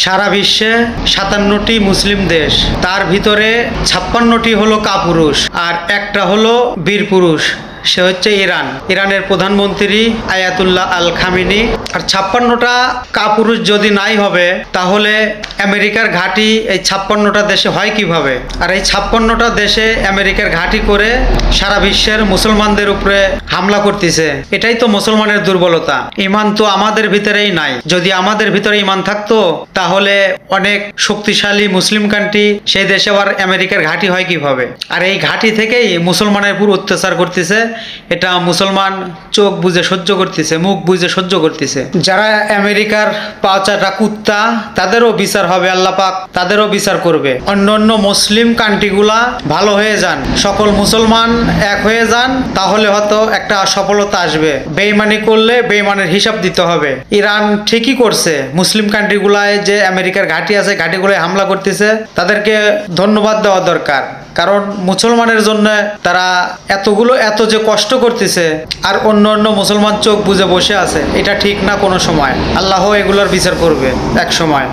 সারা বিশ্বে 57টি মুসলিম দেশ, তার ভিতরে 56টি হলো কাপুরুষ আর একটা হলো বীর পুরুষ। সে হচ্ছে ইরানের প্রধানমন্ত্রী আয়াতুল্লাহ আল খামিনি। আর 56টা কাপুরুষ যদি নাই হবে তাহলে আমেরিকার ঘাঁটি এই 56টা দেশে হয় কিভাবে? আর এই 56টা দেশে আমেরিকার ঘাঁটি করে সারা বিশ্বের মুসলমানদের উপরে হামলা করতেছে। এটাই তো মুসলমানের দুর্বলতা। ইমান তো আমাদের ভিতরেই নাই। যদি আমাদের ভিতরে ইমান থাকতো তাহলে অনেক শক্তিশালী মুসলিম কান্ট্রি সেই দেশে আবার আমেরিকার ঘাঁটি হয় কিভাবে? আর এই ঘাঁটি থেকেই মুসলমানের উপর অত্যাচার করতেছে। এটা মুসলমান চোখ বুজে সহ্য করতেছে, মুখ বুজে সহ্য করতেছে। যারা আমেরিকার পাঁচাটা কুত্তা, তাদেরও বিচার হবে, আল্লাহ পাক তাদেরও বিচার করবে। অন্য অন্য মুসলিম কান্ট্রিগুলা ভালো হয়ে যান, সকল মুসলমান এক হয়ে যান, তাহলে হয়তো একটা সফলতা আসবে। বেইমানি করলে বেইমানের হিসাব দিতে হবে। ইরান ঠিকই করছে, মুসলিম কান্ট্রিগুলায় যে আমেরিকার ঘাঁটি আছে ঘাঁটিগুলোয় হামলা করতেছে, তাদেরকে ধন্যবাদ দেওয়া দরকার। কারণ মুসলমানের জন্য তারা এত যে কষ্ট করতেছে আর অন্য অন্য মুসলমান চোখ বুজে বসে আছে, এটা ঠিক না কোনো সময়। আল্লাহ এগুলোর বিচার করবে এক সময়।